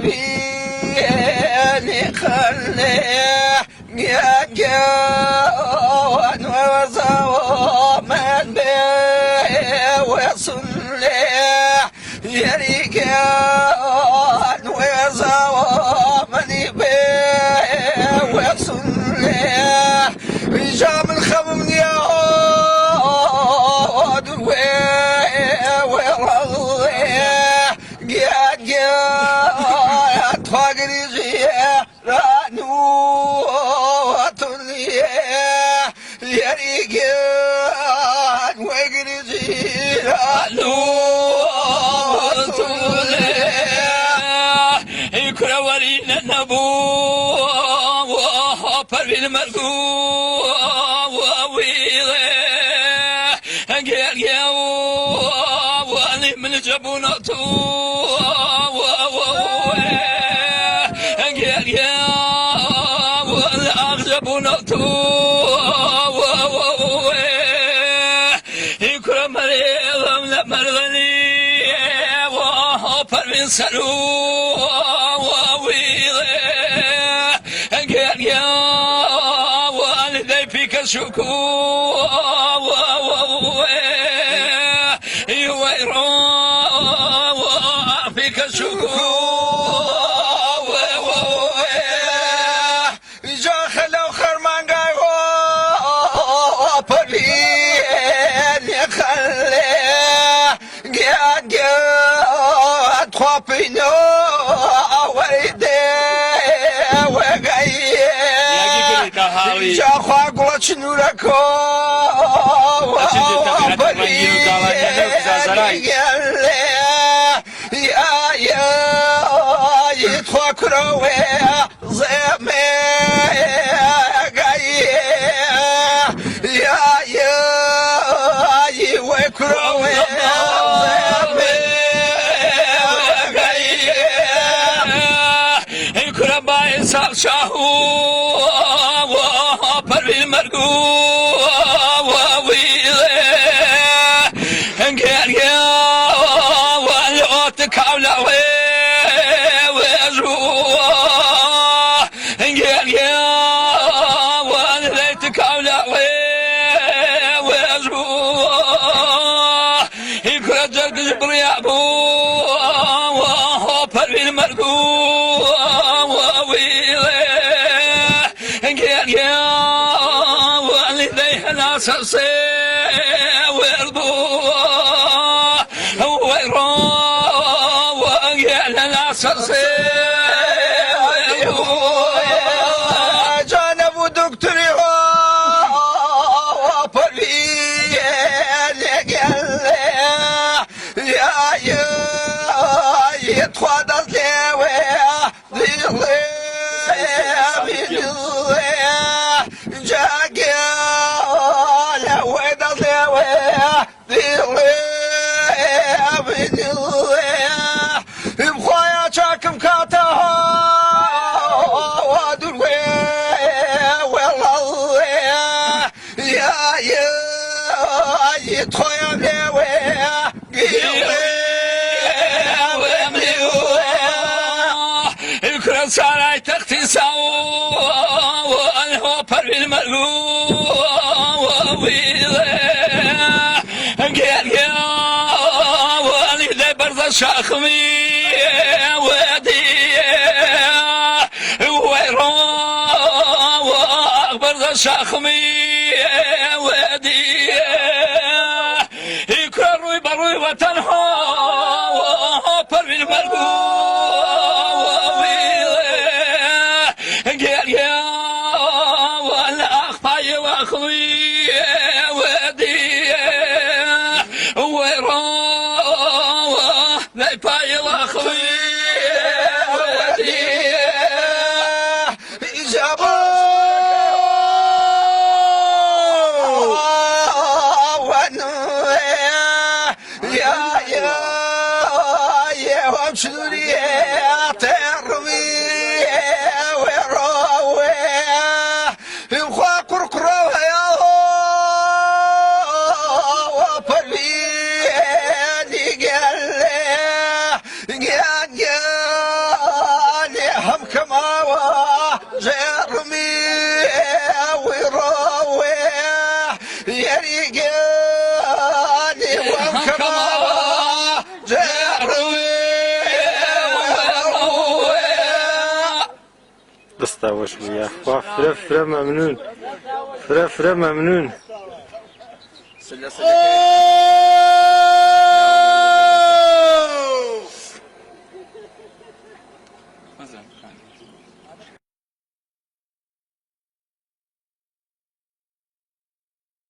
فريني خليه جان وزوا من بيه وصليه يريقان وزوا من بيه وصليه جام الخمم يعود ويرضيه جان تفاقري غيرانو وطليه يريقان ويقري غيرانو وطليه يكرا ولينا نبو وحبر المرقو وويله قال يا واني من جبونته قال يا والاغجب نطو يكرم مريض مرغني وحبر من سلو قال يا والدي فيك الشكو يويرون فيك الشكو جا خلو خرمان قايو برين خليه قاد قاد خوابينو ويدي وغايه جا خواقو شنوركو برين يا يتفكروا زمي يا يوكروا زمي يكرم بايسال شاهو وبري المرقو قال يا والعوت كاولاوي وزروه قال يا والليت كاولاوي وزروه يكرا جرق جبري ابوه وحبر المرقو قال يا والذي هلا سرسي جانب دكتوري يا يتخاضر لي جاقيا ويدر لي بخويا شاكم كاتها وادر والله يا يتخويا يكرم ساراي تختي ساو والهو بري المرقو قال يا والدي برضه شاخمي ودي ويروح برضه شاخمي ودي يكرر ويبروي وتنحو بري المرقو قال يا ولا اخفاي واخوي ودي ويروح لايفاي واخوي ودي جابوا يا وامشدوري ترمي يا رجالي وكما جروي استوى شوية فرا ممنون فرا ممنون